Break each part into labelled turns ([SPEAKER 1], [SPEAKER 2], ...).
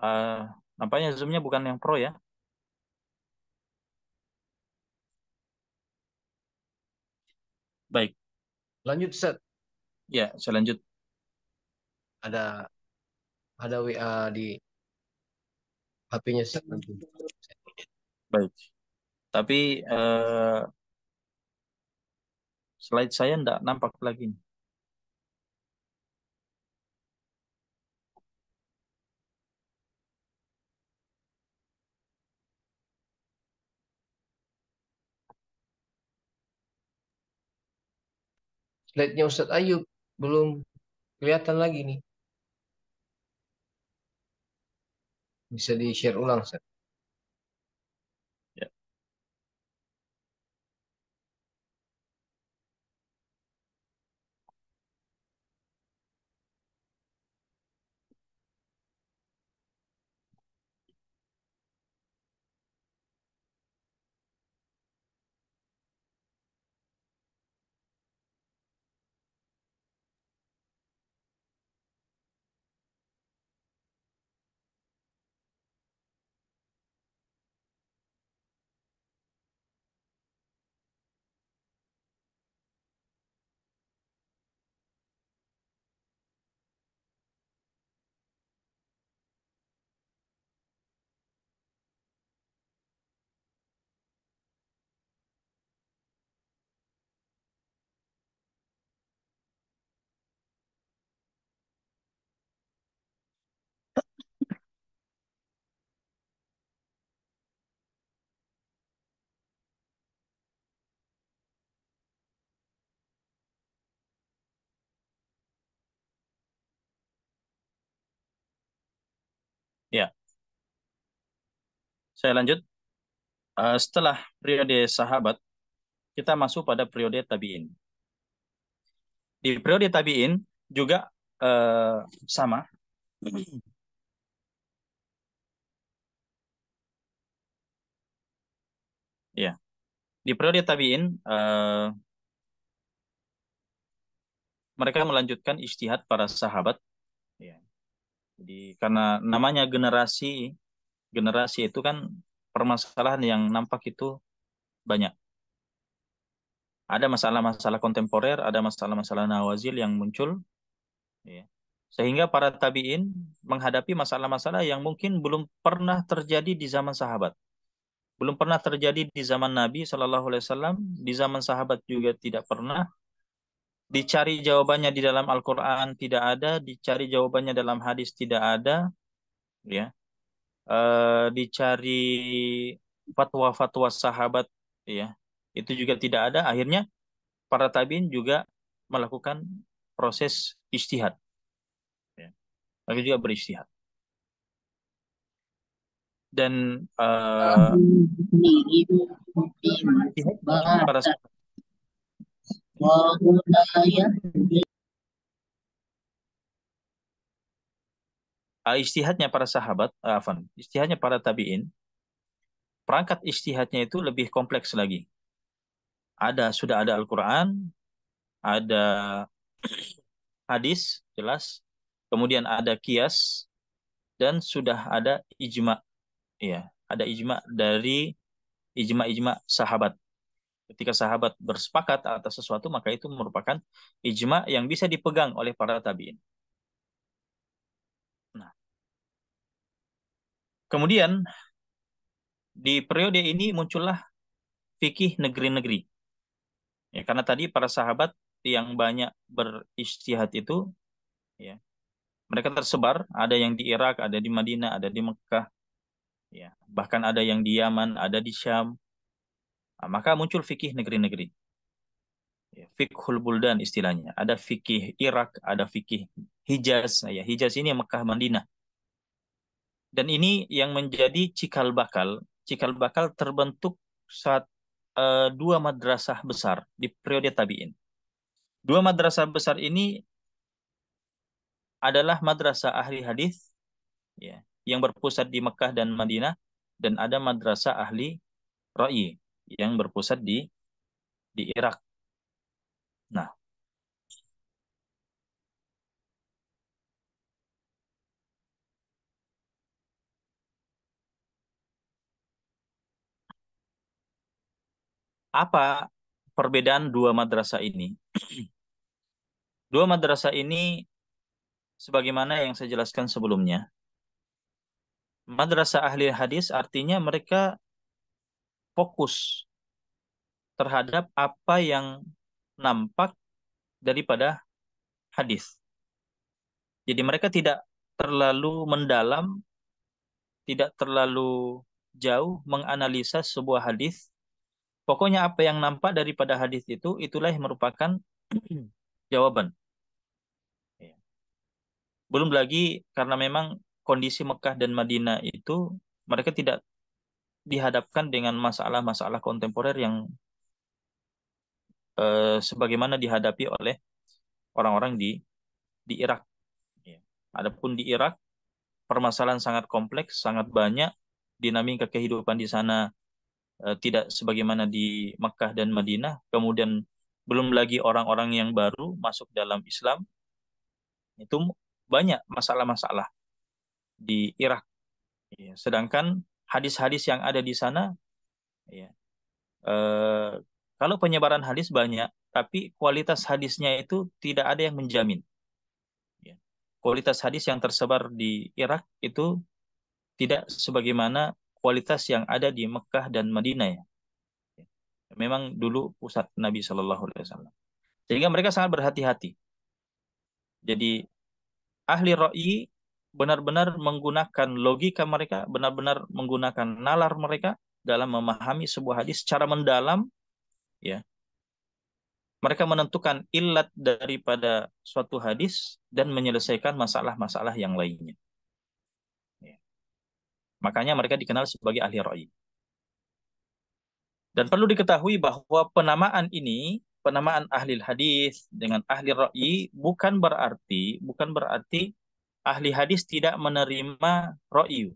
[SPEAKER 1] Eh, Nampaknya Zoom-nya bukan yang pro ya. Baik,
[SPEAKER 2] Lanjut set.
[SPEAKER 1] ya saya lanjut.
[SPEAKER 2] Ada ada WA di HP-nya set nanti.
[SPEAKER 1] Baik. Tapi slide saya tidak nampak lagi.
[SPEAKER 2] Slide-nya Ustadz Ayub belum kelihatan lagi nih. Bisa di-share ulang set.
[SPEAKER 1] Ya, ya. Saya lanjut. Setelah periode sahabat, kita masuk pada periode tabi'in. Di periode tabi'in juga sama. Ya, di periode tabi'in mereka melanjutkan ijtihad para sahabat. Ya. Jadi karena namanya generasi, generasi itu kan permasalahan yang nampak itu banyak. Ada masalah-masalah kontemporer, ada masalah-masalah nawazil yang muncul, ya. Sehingga para tabi'in menghadapi masalah-masalah yang mungkin belum pernah terjadi di zaman sahabat. Belum pernah terjadi di zaman Nabi Shallallahu Alaihi Wasallam, di zaman sahabat juga tidak pernah. Dicari jawabannya di dalam Al-Quran tidak ada, dicari jawabannya dalam hadis tidak ada, ya. Dicari fatwa-fatwa sahabat, ya, itu juga tidak ada. Akhirnya para tabiin juga melakukan proses ijtihad, ya. Mereka juga beristihad. Dan ijtihadnya para sahabat, ijtihadnya para tabiin, perangkat ijtihadnya itu lebih kompleks lagi. Sudah ada Al-Quran, ada hadis jelas, kemudian ada kias, dan sudah ada ijma, ya, ada ijma dari ijma-ijma sahabat. Ketika sahabat bersepakat atas sesuatu, maka itu merupakan ijma yang bisa dipegang oleh para tabiin. Nah, kemudian di periode ini muncullah fikih negeri-negeri. Ya, karena tadi para sahabat yang banyak beristihad itu, ya, mereka tersebar, ada yang di Irak, ada di Madinah, ada di Mekah, ya, bahkan ada yang di Yaman, ada di Syam. Nah, maka muncul fikih negeri-negeri. Ya, fikhul buldan istilahnya. Ada fikih Irak, ada fikih Hijaz. Nah, ya, Hijaz ini Mekah, Madinah. Dan ini yang menjadi cikal bakal terbentuk saat dua madrasah besar di periode tabi'in. Dua madrasah besar ini adalah madrasah ahli hadis, ya, yang berpusat di Mekah dan Madinah, dan ada madrasah ahli ra'yi yang berpusat di Irak. Nah, Apa perbedaan dua madrasah ini? Dua madrasah ini sebagaimana yang saya jelaskan sebelumnya. Madrasah ahli hadis artinya mereka fokus terhadap apa yang nampak daripada hadis. Jadi mereka tidak terlalu mendalam, tidak terlalu jauh menganalisa sebuah hadis. Pokoknya apa yang nampak daripada hadis itu, itulah yang merupakan jawaban. Ya. Belum lagi karena memang kondisi Mekah dan Madinah itu mereka tidak dihadapkan dengan masalah-masalah kontemporer yang sebagaimana dihadapi oleh orang-orang di Irak. Ya. Adapun di Irak permasalahan sangat kompleks, sangat banyak, dinamika kehidupan di sana tidak sebagaimana di Mekah dan Madinah. Kemudian belum lagi orang-orang yang baru masuk dalam Islam, itu banyak masalah-masalah di Irak. Ya. Sedangkan hadis-hadis yang ada di sana, ya, eh, kalau penyebaran hadis banyak, tapi kualitas hadisnya itu tidak ada yang menjamin. Ya. Kualitas hadis yang tersebar di Irak itu tidak sebagaimana kualitas yang ada di Mekah dan Madinah ya. Memang dulu pusat Nabi Shallallahu Alaihi Wasallam. Sehingga mereka sangat berhati-hati. Jadi ahli ra'yi benar-benar menggunakan logika mereka, benar-benar menggunakan nalar mereka dalam memahami sebuah hadis secara mendalam, ya. Mereka menentukan ilat daripada suatu hadis dan menyelesaikan masalah-masalah yang lainnya. Ya. Makanya mereka dikenal sebagai ahli ra'yi. Dan perlu diketahui bahwa penamaan ahli hadis dengan ahli ra'yi bukan berarti ahli hadis tidak menerima ra'yu,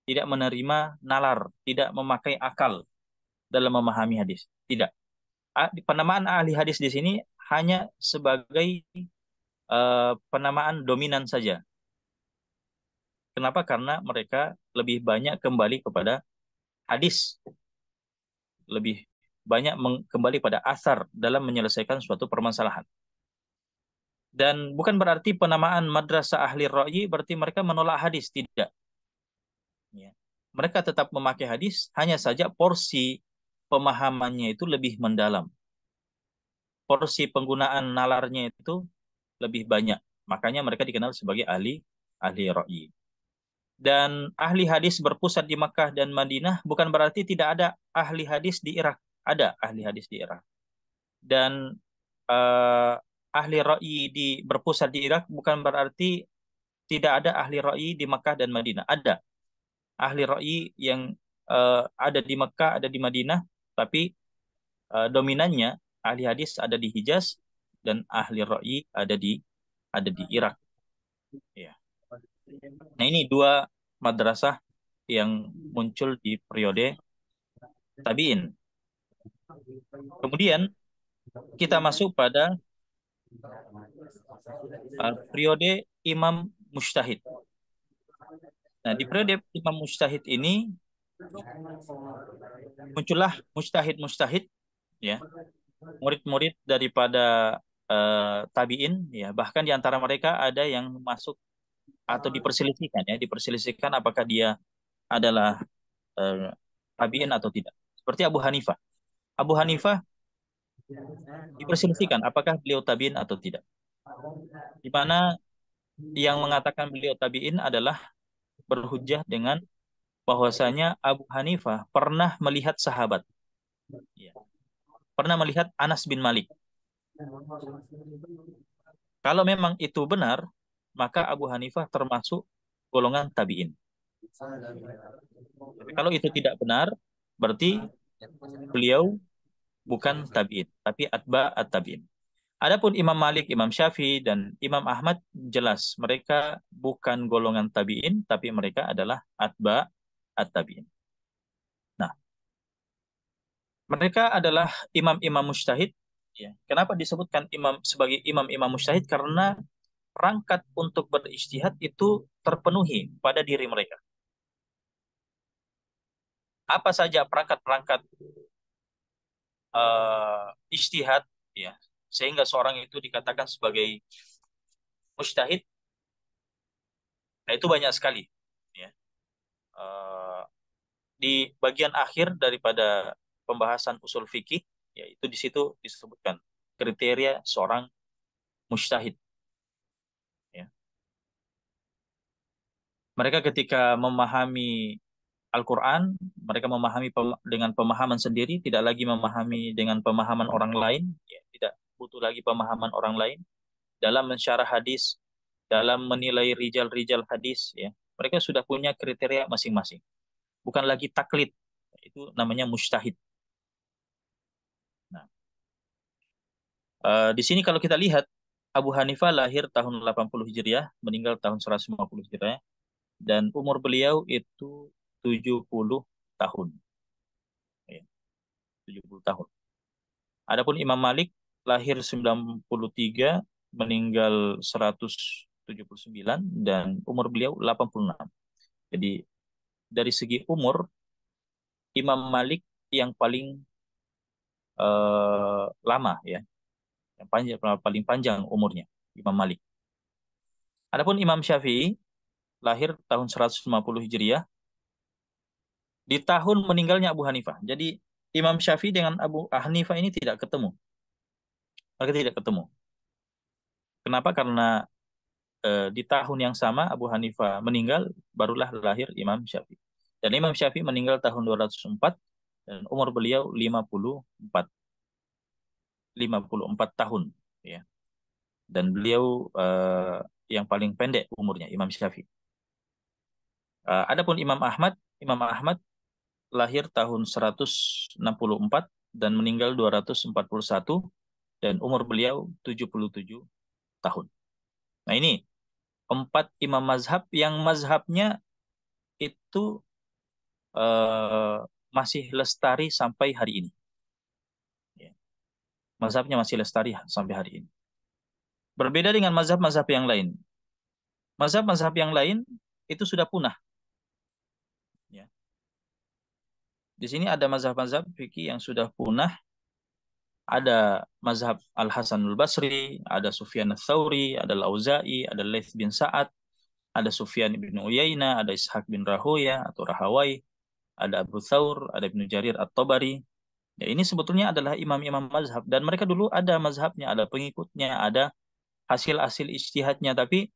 [SPEAKER 1] tidak menerima nalar, tidak memakai akal dalam memahami hadis. Tidak. Penamaan ahli hadis di sini hanya sebagai penamaan dominan saja. Kenapa? Karena mereka lebih banyak kembali kepada hadis, lebih banyak kembali pada asar dalam menyelesaikan suatu permasalahan. Dan bukan berarti penamaan madrasah ahli ra'yi berarti mereka menolak hadis, tidak. Ya. Mereka tetap memakai hadis, hanya saja porsi pemahamannya itu lebih mendalam. Porsi penggunaan nalarnya itu lebih banyak. Makanya mereka dikenal sebagai ahli ahli ra'yi. Dan ahli hadis berpusat di Makkah dan Madinah bukan berarti tidak ada ahli hadis di Irak. Ada ahli hadis di Irak. Dan eh, ahli ra'yi berpusat di Irak bukan berarti tidak ada ahli ra'yi di Makkah dan Madinah. Ada ahli ra'yi yang ada di Makkah, ada di Madinah, tapi dominannya ahli hadis ada di Hijaz dan ahli ra'yi ada di Irak. Ya. Nah ini dua madrasah yang muncul di periode tabi'in. Kemudian kita masuk pada periode Imam Mujtahid. Nah di periode Imam Mujtahid ini muncullah mujtahid-mujtahid, ya, murid-murid daripada tabi'in, ya, bahkan di antara mereka ada yang masuk atau diperselisihkan apakah dia adalah eh, tabi'in atau tidak. Seperti Abu Hanifah. Abu Hanifah diperselisihkan apakah beliau tabi'in atau tidak. Di mana yang mengatakan beliau tabi'in adalah berhujjah dengan bahwasanya Abu Hanifah pernah melihat sahabat. Ya. Pernah melihat Anas bin Malik. Kalau memang itu benar, maka Abu Hanifah termasuk golongan tabi'in. Tapi kalau itu tidak benar, berarti beliau bukan tabi'in, tapi atba at-tabi'in. Adapun Imam Malik, Imam Syafi'i, dan Imam Ahmad jelas mereka bukan golongan tabi'in, tapi mereka adalah atba at-tabi'in. Nah, mereka adalah imam-imam mujtahid. Ya. Kenapa disebutkan imam sebagai imam-imam mujtahid? Karena perangkat untuk berijtihad itu terpenuhi pada diri mereka. Apa saja perangkat-perangkat ijtihad, ya, sehingga seorang itu dikatakan sebagai mujtahid, nah itu banyak sekali, ya. Eh, di bagian akhir daripada pembahasan usul fikih, yaitu di situ disebutkan kriteria seorang mujtahid, ya. Mereka ketika memahami Al-Quran, mereka memahami dengan pemahaman sendiri, tidak lagi memahami dengan pemahaman orang lain, ya, tidak butuh lagi pemahaman orang lain dalam mensyarah hadis, dalam menilai rijal-rijal hadis, ya. Mereka sudah punya kriteria masing-masing. Bukan lagi taklid, itu namanya mujtahid. Nah, di sini kalau kita lihat, Abu Hanifah lahir tahun 80 Hijriah, meninggal tahun 150 Hijriah, dan umur beliau itu 70 tahun. Ya, 70 tahun. Adapun Imam Malik lahir 93, meninggal 179, dan umur beliau 86. Jadi dari segi umur, Imam Malik yang paling lama, ya, yang paling panjang umurnya, Imam Malik. Adapun Imam Syafi'i lahir tahun 150 Hijriah, di tahun meninggalnya Abu Hanifah. Jadi Imam Syafi'i dengan Abu Hanifah ini tidak ketemu. Mereka tidak ketemu. Kenapa? Karena di tahun yang sama Abu Hanifah meninggal, barulah lahir Imam Syafi'i. Dan Imam Syafi'i meninggal tahun 204, dan umur beliau 54 tahun, ya. Dan beliau yang paling pendek umurnya, Imam Syafi'i. Adapun Imam Ahmad lahir tahun 164 dan meninggal 241, dan umur beliau 77 tahun. Nah, ini empat imam mazhab yang mazhabnya itu eh, masih lestari sampai hari ini. Ya. Mazhabnya masih lestari sampai hari ini. Berbeda dengan mazhab-mazhab yang lain. Mazhab-mazhab yang lain itu sudah punah. Ya. Di sini ada mazhab-mazhab fikih yang sudah punah. Ada mazhab Al-Hasanul Basri, ada Sufyan ats-Tsauri, ada Al-Auza'i, ada Laits bin Sa'ad, ada Sufyan bin Uyainah, ada Ishaq bin Rahoya atau Rahawai, ada Abu Thawr, ada Ibnu Jarir At-Tabari. Ya, ini sebetulnya adalah imam-imam mazhab, dan mereka dulu ada mazhabnya, ada pengikutnya, ada hasil-hasil ijtihadnya. Tapi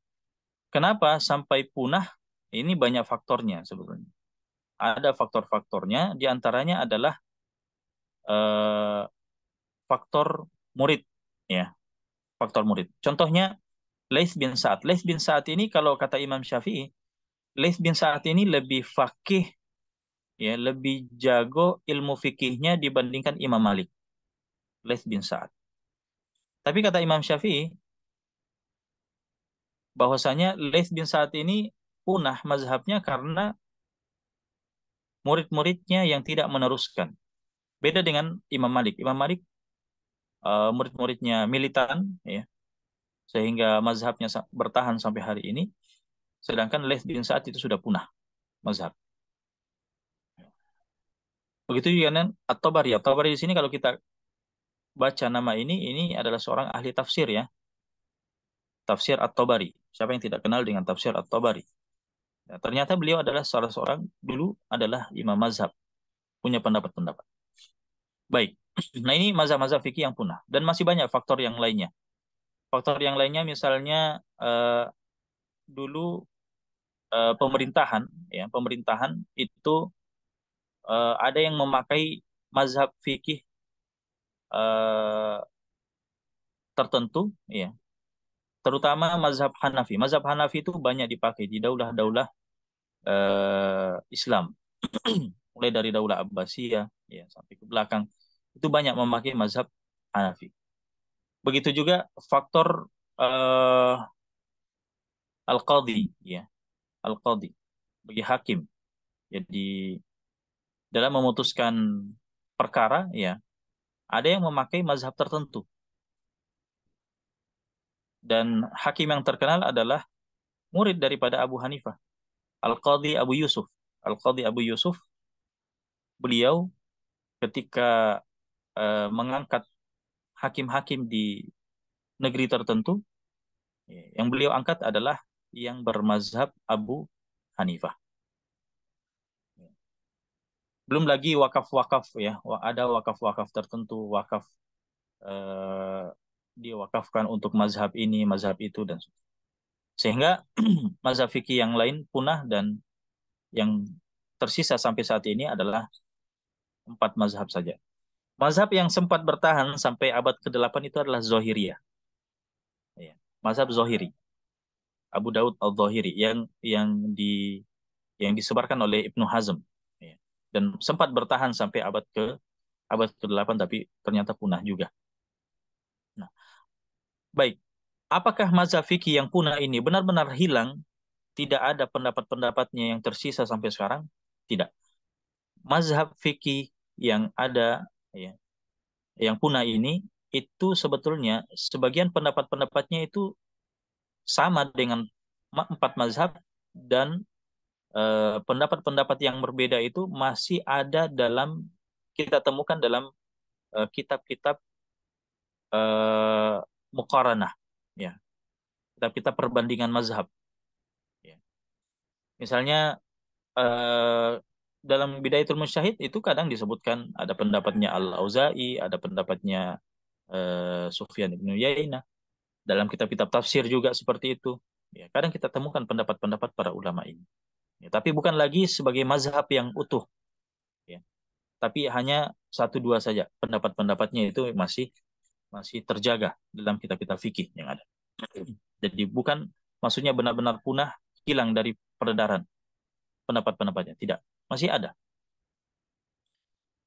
[SPEAKER 1] kenapa sampai punah? Ini banyak faktornya sebetulnya. Ada faktor-faktornya, di antaranya adalah eh, faktor murid, ya, faktor murid. Contohnya Laits bin Sa'ad. Laits bin Sa'ad ini kalau kata Imam Syafi'i, Laits bin Sa'ad ini lebih fakih, ya, lebih jago ilmu fikihnya dibandingkan Imam Malik. Laits bin Sa'ad. Tapi kata Imam Syafi'i bahwasanya Laits bin Sa'ad ini punah mazhabnya karena murid-muridnya yang tidak meneruskan. Beda dengan Imam Malik. Imam Malik murid-muridnya militan, ya, sehingga mazhabnya bertahan sampai hari ini. Sedangkan Laits bin Sa'ad itu sudah punah mazhab. Begitu juga dengan At-Tabari. At-Tabari di sini kalau kita baca nama ini adalah seorang ahli tafsir, ya. Tafsir At-Tabari. Siapa yang tidak kenal dengan tafsir At-Tabari? Ya, ternyata beliau adalah salah seorang, dulu adalah imam mazhab, punya pendapat-pendapat. Baik. Nah, ini mazhab-mazhab fikih yang punah. Dan masih banyak faktor yang lainnya. Faktor yang lainnya misalnya dulu pemerintahan, ya, pemerintahan itu ada yang memakai mazhab fikih eh, tertentu, ya, terutama mazhab Hanafi. Mazhab Hanafi itu banyak dipakai di daulah-daulah Islam, mulai dari daulah Abbasiyah, ya, sampai ke belakang. Itu banyak memakai mazhab Hanafi. Begitu juga faktor eh, al-qadhi, ya, al-qadhi bagi hakim. Jadi dalam memutuskan perkara, ya, ada yang memakai mazhab tertentu. Dan hakim yang terkenal adalah murid daripada Abu Hanifah, Al-Qadhi Abu Yusuf. Al-Qadhi Abu Yusuf, beliau ketika mengangkat hakim-hakim di negeri tertentu, yang beliau angkat adalah yang bermazhab Abu Hanifah. Belum lagi wakaf-wakaf ya, ada wakaf-wakaf tertentu, wakaf eh, diwakafkan untuk mazhab ini, mazhab itu, dan sehingga mazhab fikih yang lain punah dan yang tersisa sampai saat ini adalah 4 mazhab saja. Mazhab yang sempat bertahan sampai abad ke-8 itu adalah Zohiriyah. Ya. Mazhab Zohiri, Abu Daud al-Zohiri yang disebarkan oleh Ibnu Hazm. Ya. Dan sempat bertahan sampai abad ke-8 tapi ternyata punah juga. Nah, baik. Apakah mazhab fikih yang punah ini benar-benar hilang, tidak ada pendapat-pendapatnya yang tersisa sampai sekarang? Tidak. Mazhab fikih yang ada, ya, yang punah ini itu sebetulnya sebagian pendapat-pendapatnya itu sama dengan 4 mazhab, dan pendapat-pendapat yang berbeda itu masih ada kita temukan dalam kitab-kitab muqaranah, ya, kitab-kitab perbandingan mazhab, ya. Misalnya eh, dalam Bidayatul Mujtahid itu kadang disebutkan ada pendapatnya Al-Auza'i, ada pendapatnya Sufyan ibn Uyainah. Dalam kitab-kitab tafsir juga seperti itu. Ya, kadang kita temukan pendapat-pendapat para ulama ini. Ya, tapi bukan lagi sebagai mazhab yang utuh. Ya. Tapi hanya satu dua saja pendapat-pendapatnya itu masih masih terjaga dalam kitab-kitab fikih yang ada. Jadi bukan maksudnya benar-benar punah, hilang dari peredaran pendapat-pendapatnya. Tidak, masih ada.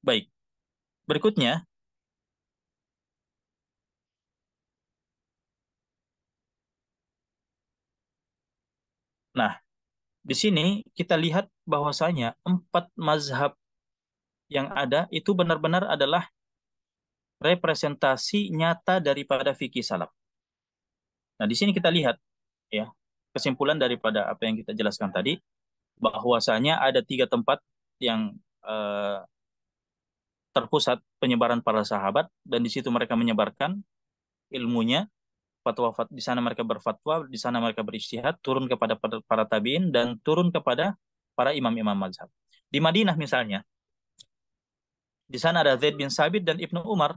[SPEAKER 1] Baik, berikutnya. Nah, di sini kita lihat bahwasanya 4 mazhab yang ada itu benar-benar adalah representasi nyata daripada fikih salaf. Nah, di sini kita lihat ya kesimpulan daripada apa yang kita jelaskan tadi, bahwasanya ada 3 tempat yang eh, terpusat penyebaran para sahabat, dan di situ mereka menyebarkan ilmunya, fatwa di sana mereka berfatwa, di sana mereka berijtihad, turun kepada para tabiin dan turun kepada para imam-imam mazhab. Di Madinah misalnya, di sana ada Zaid bin Sabit dan Ibnu Umar.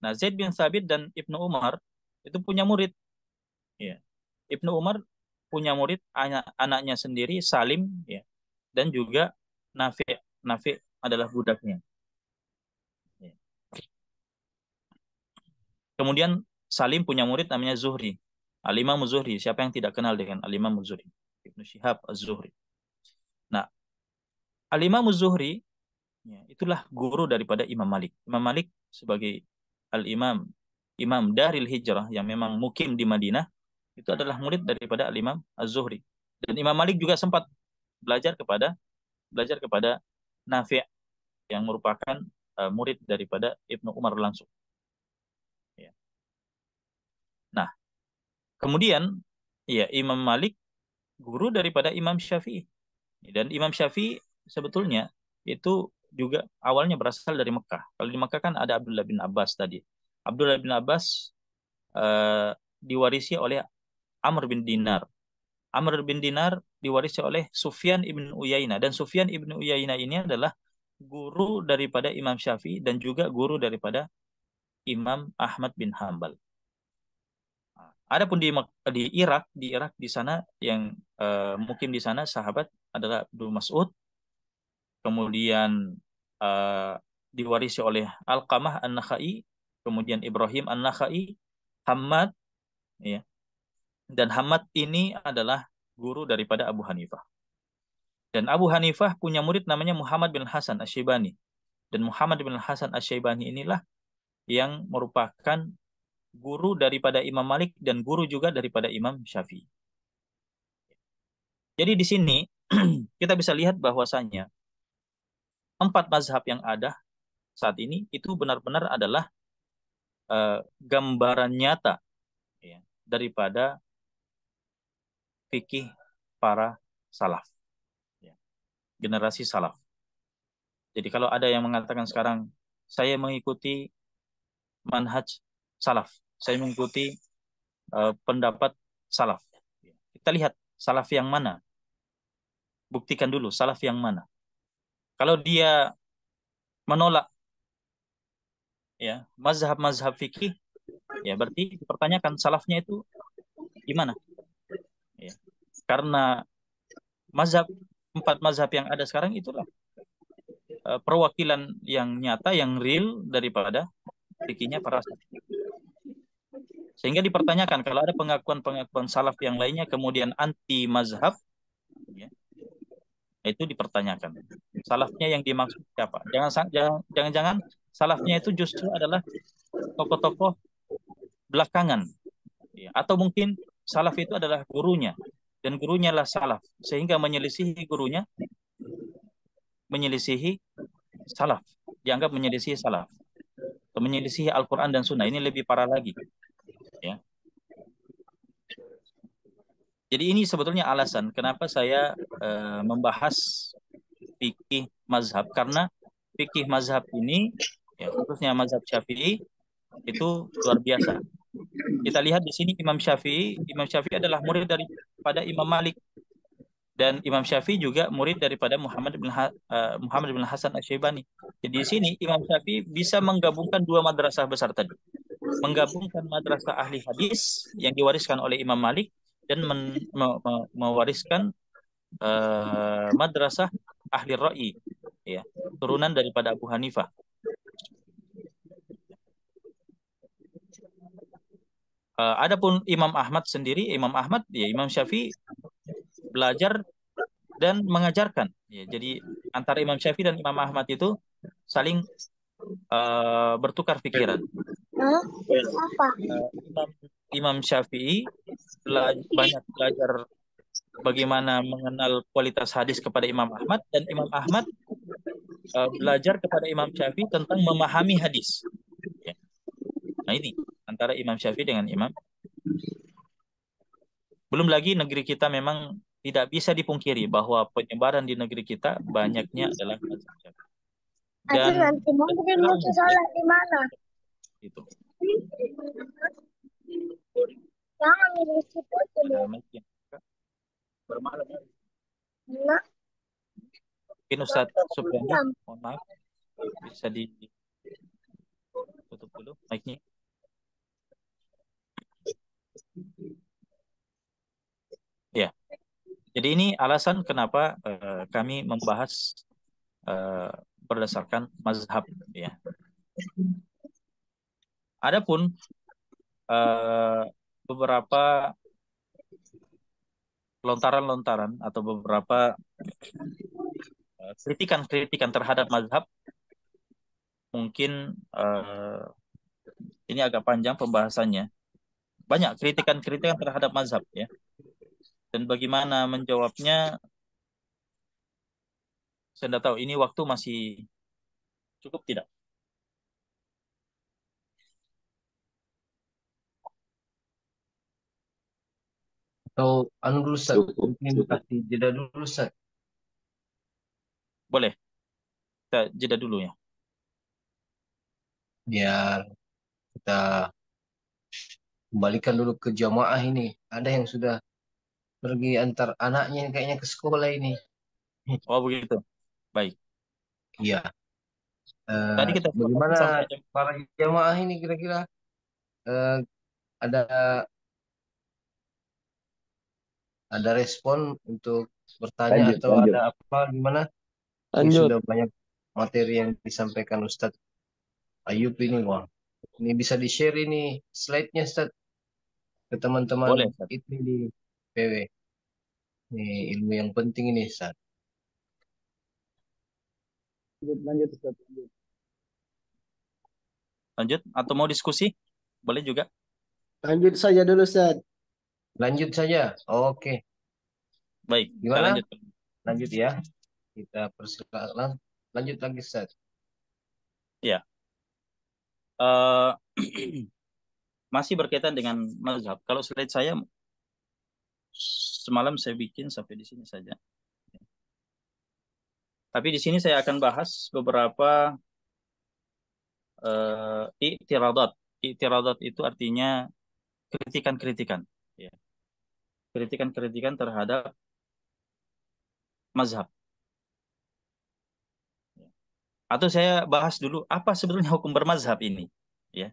[SPEAKER 1] Nah, Zaid bin Sabit dan Ibnu Umar itu punya murid. Ya. Ibnu Umar punya murid anaknya sendiri Salim, ya, dan juga Nafi. Nafi adalah budaknya. Ya. Kemudian Salim punya murid namanya Zuhri. Al-Imam Zuhri. Siapa yang tidak kenal dengan Al-Imam Zuhri? Ibnu Syihab Az-Zuhri. Nah, Al-Imam Zuhri, ya, itulah guru daripada Imam Malik. Imam Malik sebagai Al-Imam, Imam Daril Hijrah yang memang mukim di Madinah, itu adalah murid daripada Al-Imam Az-Zuhri. Dan Imam Malik juga sempat belajar kepada belajar kepada Nafi' yang merupakan murid daripada Ibnu Umar langsung. Ya. Nah, kemudian ya Imam Malik guru daripada Imam Syafi'i. Dan Imam Syafi'i sebetulnya itu juga awalnya berasal dari Mekah. Kalau di Mekah kan ada Abdullah bin Abbas tadi. Abdullah bin Abbas diwarisi oleh Amr bin Dinar. Amr bin Dinar diwarisi oleh Sufyan ibn Uyainah. Dan Sufyan ibn Uyainah ini adalah guru daripada Imam Syafi'i dan juga guru daripada Imam Ahmad bin Hambal. Adapun di Irak di sana yang mungkin di sana sahabat adalah Abdul Mas'ud, kemudian eh, diwarisi oleh Alqamah An-Nakhai, kemudian Ibrahim An-Nakhai, Hamad, ya. Dan Hamad ini adalah guru daripada Abu Hanifah. Dan Abu Hanifah punya murid namanya Muhammad bin Hasan Asy-Syaibani. Dan Muhammad bin Hasan Asy-Syaibani inilah yang merupakan guru daripada Imam Malik dan guru juga daripada Imam Syafi'i. Jadi di sini kita bisa lihat bahwasanya 4 mazhab yang ada saat ini itu benar-benar adalah gambaran nyata, ya, daripada fikih para salaf, ya, generasi salaf. Jadi kalau ada yang mengatakan sekarang saya mengikuti manhaj salaf. Saya mengikuti pendapat salaf. Kita lihat salaf yang mana. Buktikan dulu salaf yang mana. Kalau dia menolak ya mazhab-mazhab fikih, ya berarti dipertanyakan salafnya itu gimana? Ya. Karena mazhab empat mazhab yang ada sekarang itulah perwakilan yang nyata, yang real daripada fikihnya para salaf. Sehingga dipertanyakan kalau ada pengakuan-pengakuan salaf yang lainnya kemudian anti mazhab, ya, itu dipertanyakan. Salafnya yang dimaksud siapa? Jangan-jangan salafnya itu justru adalah tokoh-tokoh belakangan, ya. Atau mungkin salaf itu adalah gurunya dan gurunya lah salaf sehingga menyelisihi gurunya, menyelisihi salaf, dianggap menyelisihi salaf atau menyelisihi Al-Quran dan Sunnah. Ini lebih parah lagi, ya. Jadi ini sebetulnya alasan kenapa saya membahas fikih mazhab, karena fikih mazhab ini, ya, khususnya mazhab Syafi'i itu luar biasa. Kita lihat di sini Imam Syafi'i adalah murid daripada Imam Malik, dan Imam Syafi'i juga murid daripada Muhammad bin Hasan Asy-Syaibani. Jadi di sini Imam Syafi'i bisa menggabungkan dua madrasah besar tadi, menggabungkan madrasah ahli hadis yang diwariskan oleh Imam Malik dan mewariskan madrasah ahli ra'i, ya, turunan daripada Abu Hanifah. Adapun Imam Ahmad sendiri, Imam Ahmad, ya, Imam Syafi'i belajar dan mengajarkan. Ya, jadi antara Imam Syafi'i dan Imam Ahmad itu saling bertukar pikiran.
[SPEAKER 3] Hah?
[SPEAKER 1] Ya,
[SPEAKER 3] Apa?
[SPEAKER 1] Imam Imam Syafi'i banyak belajar bagaimana mengenal kualitas hadis kepada Imam Ahmad, dan Imam Ahmad belajar kepada Imam Syafi'i tentang memahami hadis. Ya. Nah ini antara Imam Syafi'i dengan Imam. Belum lagi negeri kita memang tidak bisa dipungkiri bahwa penyebaran di negeri kita banyaknya adalah mazhab Syafi'i.
[SPEAKER 3] Aduh,
[SPEAKER 1] Dan
[SPEAKER 3] nanti mau
[SPEAKER 1] kurang mungkin
[SPEAKER 3] sholat di mana?
[SPEAKER 1] itu.
[SPEAKER 3] Jangan di situ
[SPEAKER 1] Ada
[SPEAKER 3] dulu.
[SPEAKER 1] mic yang bermalam.
[SPEAKER 3] Nah,
[SPEAKER 1] Mungkin Ustadz
[SPEAKER 3] waktu
[SPEAKER 1] Supriandi,
[SPEAKER 3] malam.
[SPEAKER 1] mohon maaf, bisa ditutup dulu mic-nya. Ya, jadi ini alasan kenapa kami membahas eh, berdasarkan mazhab, ya. Adapun eh, beberapa lontaran-lontaran atau beberapa kritikan-kritikan terhadap mazhab, mungkin ini agak panjang pembahasannya. Banyak kritikan-kritikan terhadap mazhab, ya. Dan bagaimana menjawabnya, saya tidak tahu. Ini waktu masih cukup tidak?
[SPEAKER 2] Atau anu dulu Ustaz,
[SPEAKER 4] Cukup,
[SPEAKER 2] mungkin
[SPEAKER 4] cukup.
[SPEAKER 2] kasih jeda dulu Ustaz.
[SPEAKER 1] Boleh, kita jeda dulu ya.
[SPEAKER 2] Biar kita kembalikan dulu ke jamaah ini. Ada yang sudah pergi antar anaknya ini kayaknya ke sekolah ini.
[SPEAKER 1] Oh begitu. Baik.
[SPEAKER 2] Iya.
[SPEAKER 1] Tadi kita sepakati
[SPEAKER 2] Bagaimana
[SPEAKER 1] sampai jam.
[SPEAKER 2] para jamaah ini kira-kira eh, ada respon untuk bertanya
[SPEAKER 4] Lanjut,
[SPEAKER 2] atau
[SPEAKER 4] lanjut.
[SPEAKER 2] ada apa gimana? Ini
[SPEAKER 4] Lanjut.
[SPEAKER 2] sudah banyak materi yang disampaikan Ustadz Ayub ini, wah. Ini bisa di-share ini slide-nya Ustadz ke teman-teman
[SPEAKER 1] Boleh, Ustaz.
[SPEAKER 2] itu di PW. Ini ilmu yang penting ini Ustadz.
[SPEAKER 4] Lanjut, Ustaz. Lanjut.
[SPEAKER 1] Lanjut atau mau diskusi? Boleh juga.
[SPEAKER 4] Lanjut saja dulu, Ustaz.
[SPEAKER 2] Lanjut saja. Oke.
[SPEAKER 1] Baik, kita
[SPEAKER 2] Gimana?
[SPEAKER 1] lanjut.
[SPEAKER 2] Lanjut ya. Kita persilakan. Lanjut lagi Ustadz.
[SPEAKER 1] Ya. Eh, masih berkaitan dengan mazhab. Kalau slide saya semalam saya bikin sampai di sini saja. Tapi di sini saya akan bahas beberapa i'tiradat. I'tiradat itu artinya kritikan-kritikan, ya. Kritikan-kritikan terhadap mazhab. Atau saya bahas dulu apa sebenarnya hukum bermazhab ini, ya.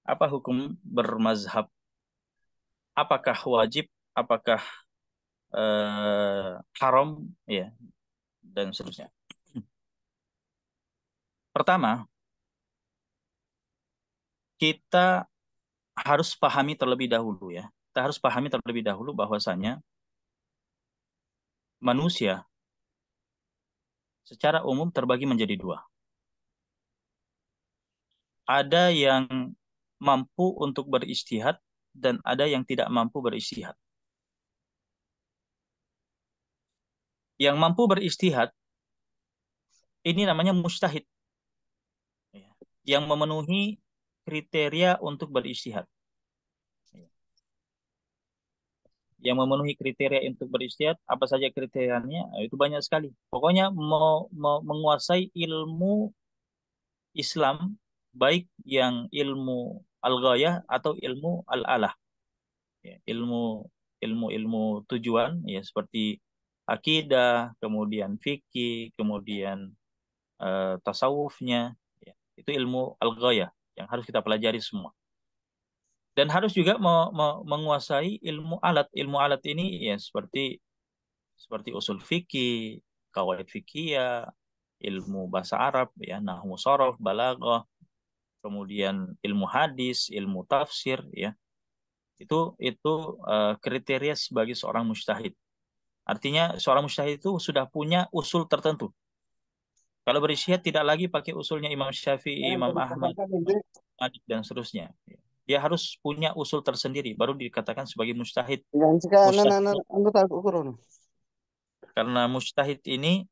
[SPEAKER 1] Apa hukum bermazhab? Apakah wajib? Apakah haram? Ya, dan seterusnya. Pertama, kita harus pahami terlebih dahulu, ya. Kita harus pahami terlebih dahulu bahwasanya manusia secara umum terbagi menjadi dua. Ada yang mampu untuk beristihad dan ada yang tidak mampu beristihad. Yang mampu beristihad ini namanya mujtahid, ya, yang memenuhi kriteria untuk beristihad. Yang memenuhi kriteria untuk beristihad, apa saja kriterianya? Itu banyak sekali. Pokoknya mau menguasai ilmu Islam, baik yang ilmu al-ghayah atau ilmu al-alah, ya, ilmu tujuan, ya, seperti akidah, kemudian fikih, kemudian tasawufnya, ya, itu ilmu al-ghayah yang harus kita pelajari semua. Dan harus juga menguasai ilmu alat. Ilmu alat ini ya seperti usul fikih, qawaid fikih, ilmu bahasa Arab, ya, nahwu sorof, balaghah, kemudian ilmu hadis, ilmu tafsir, ya. Itu kriteria sebagai seorang mujtahid. Artinya seorang mujtahid itu sudah punya usul tertentu. Kalau beristihad tidak lagi pakai usulnya Imam Syafi'i, Imam Ahmad, Malik dan seterusnya. Dia harus punya usul tersendiri baru dikatakan sebagai mujtahid.
[SPEAKER 4] Yang sekarang
[SPEAKER 1] Mujtahid
[SPEAKER 4] anak-anak anggota ukur.
[SPEAKER 1] karena mujtahid ini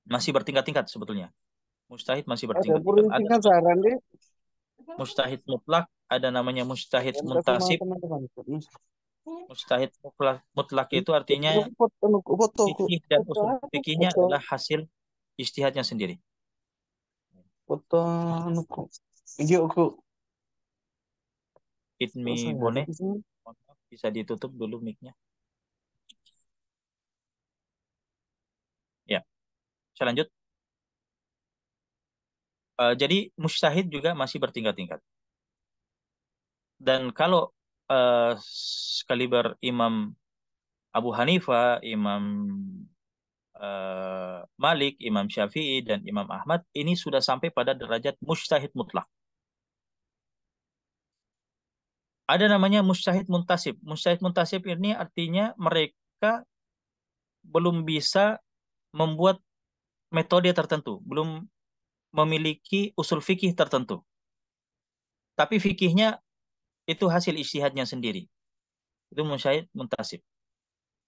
[SPEAKER 1] masih bertingkat-tingkat sebetulnya. Mujtahid masih
[SPEAKER 4] Ada
[SPEAKER 1] bertingkat-tingkat.
[SPEAKER 4] pun
[SPEAKER 1] Ada
[SPEAKER 4] tingkat
[SPEAKER 1] namanya
[SPEAKER 4] saran deh.
[SPEAKER 1] mujtahid mutlak, ada namanya mujtahid
[SPEAKER 4] Yang sama
[SPEAKER 1] muntasib.
[SPEAKER 4] teman-teman.
[SPEAKER 1] Mujtahid mutlak itu artinya
[SPEAKER 4] Aku foto
[SPEAKER 1] fikih dan usul. Fikihnya adalah hasil ijtihadnya sendiri.
[SPEAKER 4] foto anuku. Videoku.
[SPEAKER 1] Idmi
[SPEAKER 4] Saya ada
[SPEAKER 1] Bone,
[SPEAKER 4] di sini.
[SPEAKER 1] bisa ditutup dulu mic-nya. Ya, saya lanjut. Jadi mujtahid juga masih bertingkat-tingkat. Dan kalau sekaliber Imam Abu Hanifah, Imam Malik, Imam Syafi'i, dan Imam Ahmad, ini sudah sampai pada derajat mujtahid mutlak. Ada namanya mujtahid muntasib. Mujtahid muntasib ini artinya mereka belum bisa membuat metode tertentu, belum memiliki usul fikih tertentu. Tapi fikihnya itu hasil ijtihadnya sendiri. Itu mujtahid muntasib.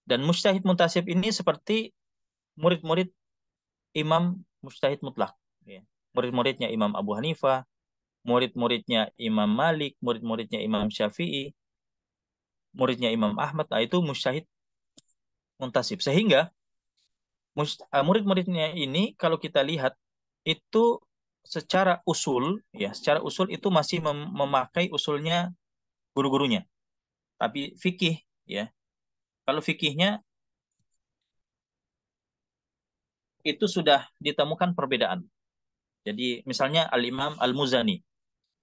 [SPEAKER 1] Dan mujtahid muntasib ini seperti murid-murid Imam mujtahid mutlak, ya. Murid-muridnya Imam Abu Hanifah, murid-muridnya Imam Malik, murid-muridnya Imam Syafi'i, muridnya Imam Ahmad. Nah, itu mujtahid muntasib. Sehingga murid-muridnya ini kalau kita lihat itu secara usul, ya, secara usul itu masih memakai usulnya guru-gurunya. Tapi fikih, ya, kalau fikihnya itu sudah ditemukan perbedaan. Jadi misalnya Al-Imam Al-Muzani.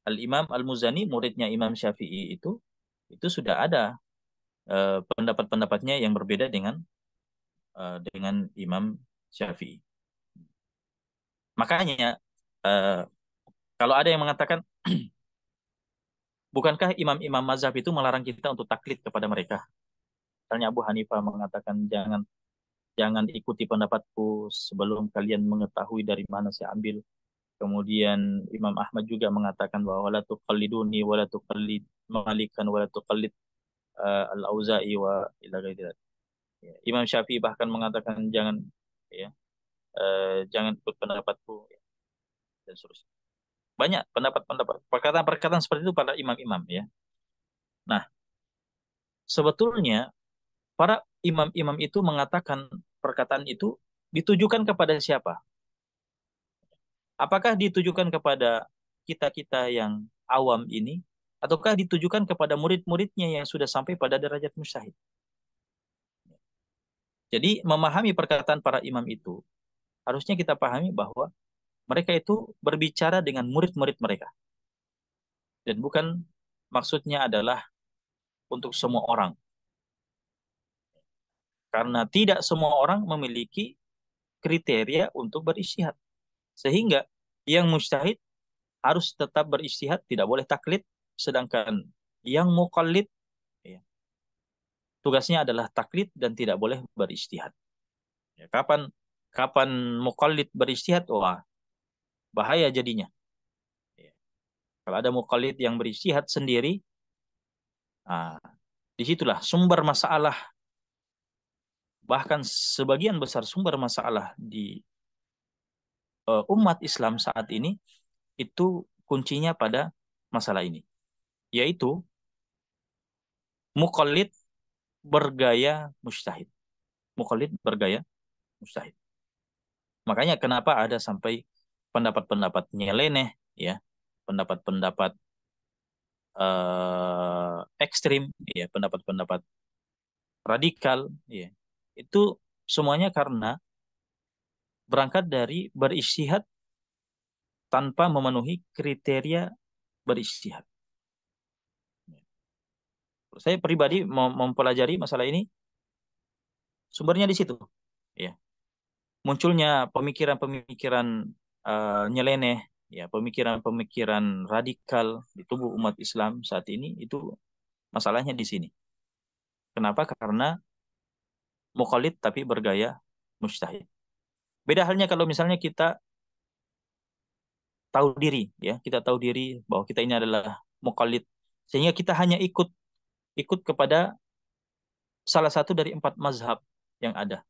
[SPEAKER 1] Al-Imam Al-Muzani muridnya Imam Syafi'i itu sudah ada pendapat-pendapatnya yang berbeda dengan Imam Syafi'i. Makanya kalau ada yang mengatakan bukankah imam-imam mazhab itu melarang kita untuk taklid kepada mereka? Misalnya Abu Hanifah mengatakan jangan jangan ikuti pendapatku sebelum kalian mengetahui dari mana saya ambil. Kemudian Imam Ahmad juga mengatakan bahwa la tuqalliduni wa la tuqallid Malikan wa la tuqallid Al-Auza'i wa ila ghairi dzalik. Ya. Imam Syafi'i bahkan mengatakan jangan, ya, jangan ikut pendapatku, ya, dan seterusnya. Banyak pendapat-pendapat, perkataan-perkataan seperti itu pada imam-imam, ya. Nah, sebetulnya para imam-imam itu mengatakan perkataan itu ditujukan kepada siapa? Apakah ditujukan kepada kita-kita yang awam ini, ataukah ditujukan kepada murid-muridnya yang sudah sampai pada derajat mujtahid? Jadi memahami perkataan para imam itu, harusnya kita pahami bahwa mereka itu berbicara dengan murid-murid mereka. Dan bukan maksudnya adalah untuk semua orang. Karena tidak semua orang memiliki kriteria untuk beristihad. Sehingga yang mujtahid harus tetap beristihad, tidak boleh taklid. Sedangkan yang muqallid, ya, tugasnya adalah taklid dan tidak boleh beristihad. Ya, kapan muqallid beristihad, wah bahaya jadinya. Ya. Kalau ada muqallid yang beristihad sendiri, nah, disitulah sumber masalah, bahkan sebagian besar sumber masalah di umat Islam saat ini itu kuncinya pada masalah ini, yaitu muqallid bergaya mujtahid. Muqallid bergaya mujtahid. Makanya kenapa ada sampai pendapat-pendapat nyeleneh, ya, pendapat-pendapat ekstrim, ya, pendapat-pendapat radikal, ya. Itu semuanya karena berangkat dari beristihad tanpa memenuhi kriteria beristihad. Saya pribadi mempelajari masalah ini, sumbernya di situ. Ya. Munculnya pemikiran-pemikiran nyeleneh, ya, pemikiran-pemikiran radikal di tubuh umat Islam saat ini, itu masalahnya di sini. Kenapa? Karena mukallid tapi bergaya mujtahid. Beda halnya kalau misalnya kita tahu diri, ya, kita tahu diri bahwa kita ini adalah mukallid, sehingga kita hanya ikut kepada salah satu dari 4 mazhab yang ada.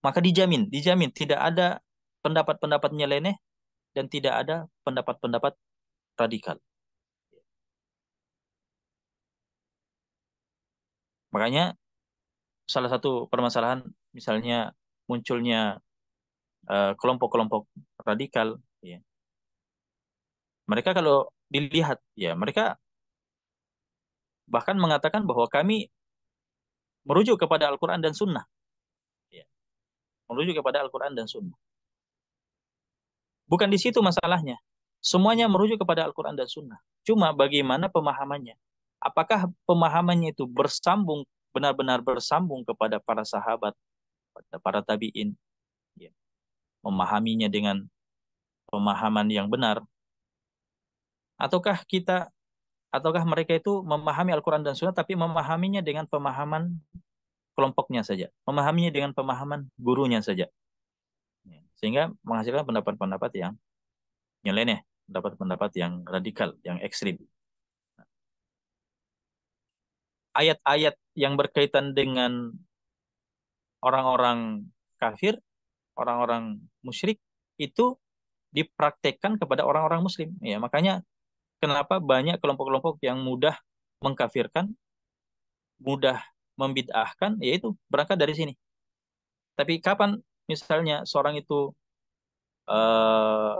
[SPEAKER 1] Maka dijamin tidak ada pendapat-pendapat nyeleneh dan tidak ada pendapat-pendapat radikal. Makanya salah satu permasalahan misalnya munculnya kelompok-kelompok radikal, ya. Mereka kalau dilihat, ya, mereka bahkan mengatakan bahwa kami merujuk kepada Al-Quran dan Sunnah, ya. Merujuk kepada Al-Quran dan Sunnah. Bukan di situ masalahnya. Semuanya merujuk kepada Al-Quran dan Sunnah. Cuma bagaimana pemahamannya? Apakah pemahamannya itu bersambung, benar-benar bersambung kepada para sahabat, pada para tabi'in, ya. Memahaminya dengan pemahaman yang benar, ataukah mereka itu memahami Al-Quran dan Sunnah tapi memahaminya dengan pemahaman kelompoknya saja, memahaminya dengan pemahaman gurunya saja, ya. Sehingga menghasilkan pendapat-pendapat yang nyeleneh, pendapat-pendapat yang radikal, yang ekstrim. Ayat-ayat yang berkaitan dengan orang-orang kafir, orang-orang musyrik, itu dipraktekkan kepada orang-orang muslim, ya. Makanya kenapa banyak kelompok-kelompok yang mudah mengkafirkan, mudah membid'ahkan, yaitu berangkat dari sini. Tapi kapan misalnya seorang itu eh,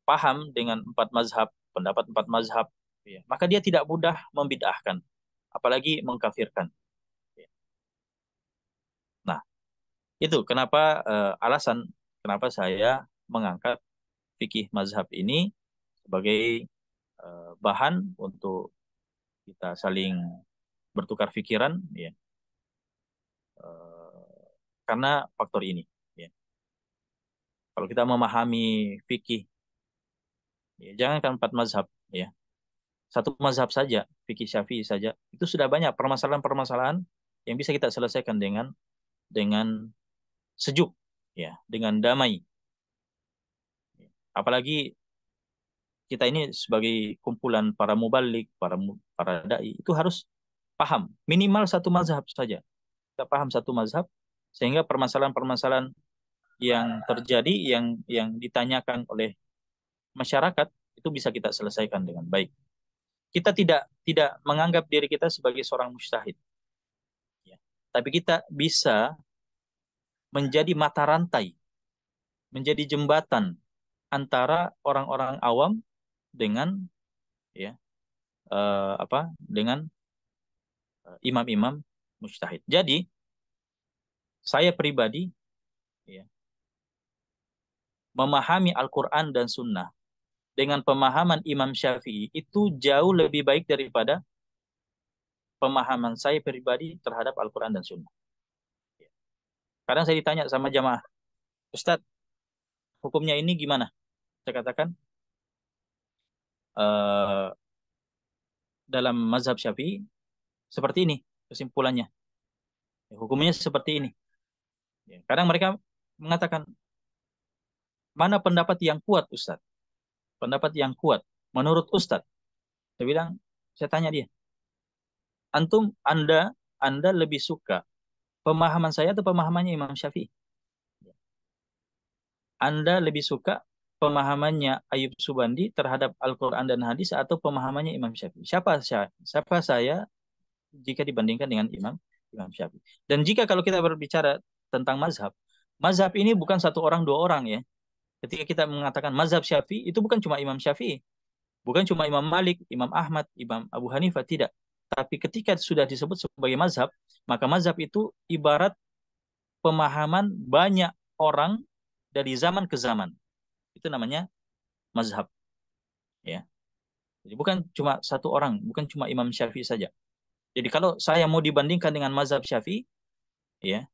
[SPEAKER 1] paham dengan 4 mazhab, pendapat 4 mazhab, ya, maka dia tidak mudah membid'ahkan, apalagi mengkafirkan, ya. Nah, itu kenapa alasan kenapa saya mengangkat fikih mazhab ini sebagai bahan untuk kita saling bertukar pikiran, ya. Eh, karena faktor ini, ya. Kalau kita memahami fikih, ya, jangankan 4 mazhab, ya, satu mazhab saja, fikih Syafi'i saja, itu sudah banyak permasalahan-permasalahan yang bisa kita selesaikan dengan sejuk, ya, dengan damai. Apalagi kita ini sebagai kumpulan para mubalik, para dai, itu harus paham minimal satu mazhab saja. Kita paham satu mazhab sehingga permasalahan-permasalahan yang terjadi, yang ditanyakan oleh masyarakat, itu bisa kita selesaikan dengan baik. Kita tidak menganggap diri kita sebagai seorang mujtahid, ya. Tapi kita bisa menjadi mata rantai, menjadi jembatan antara orang-orang awam dengan ya dengan imam-imam mujtahid. Jadi saya pribadi ya, memahami Al-Quran dan Sunnah dengan pemahaman Imam Syafi'i itu jauh lebih baik daripada pemahaman saya pribadi terhadap Al-Quran dan Sunnah. Kadang saya ditanya sama jamaah, Ustadz, hukumnya ini gimana? Saya katakan, eh, dalam mazhab Syafi'i seperti ini kesimpulannya. Ya, hukumnya seperti ini. Ya, kadang mereka mengatakan, mana pendapat yang kuat, Ustadz? Pendapat yang kuat. Menurut Ustadz. Saya bilang, saya tanya dia, Anda lebih suka pemahaman saya atau pemahamannya Imam Syafi'i? Anda lebih suka pemahamannya Ayub Subandi terhadap Al-Quran dan hadis atau pemahamannya Imam Syafi'i? Siapa saya jika dibandingkan dengan Imam Syafi'i? Dan jika kalau kita berbicara tentang mazhab, mazhab ini bukan satu orang dua orang ya. Ketika kita mengatakan mazhab Syafi'i, itu bukan cuma Imam Syafi'i, bukan cuma Imam Malik, Imam Ahmad, Imam Abu Hanifah, tidak. Tapi ketika sudah disebut sebagai mazhab, maka mazhab itu ibarat pemahaman banyak orang dari zaman ke zaman. Itu namanya mazhab. Ya. Jadi bukan cuma satu orang, bukan cuma Imam Syafi'i saja. Jadi kalau saya mau dibandingkan dengan mazhab Syafi'i, ya,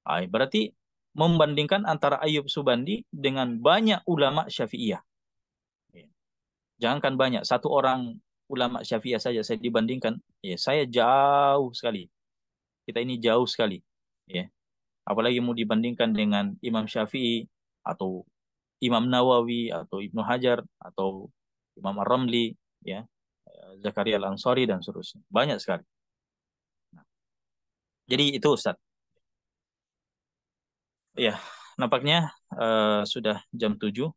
[SPEAKER 1] berarti membandingkan antara Ayub Subandi dengan banyak ulama Syafi'iyah. Ya. Jangankan banyak, satu orang ulama Syafi'iyah saja saya dibandingkan, ya saya jauh sekali. Kita ini jauh sekali. Ya. Apalagi mau dibandingkan dengan Imam Syafi'i atau Imam Nawawi atau Ibnu Hajar atau Imam Ar-Ramli, ya, Zakaria Al-Ansari dan seterusnya. Banyak sekali. Nah, jadi itu Ustaz. Ya, nampaknya sudah jam 7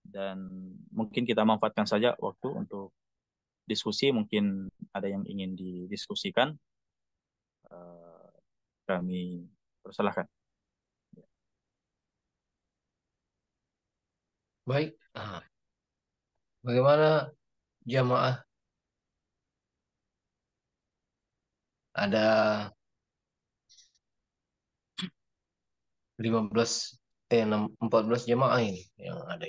[SPEAKER 1] dan mungkin kita manfaatkan saja waktu untuk diskusi. Mungkin ada yang ingin didiskusikan. Eh, Kami persilahkan.
[SPEAKER 2] Baik. Bagaimana jamaah? Ada 14 jamaah ini yang ada.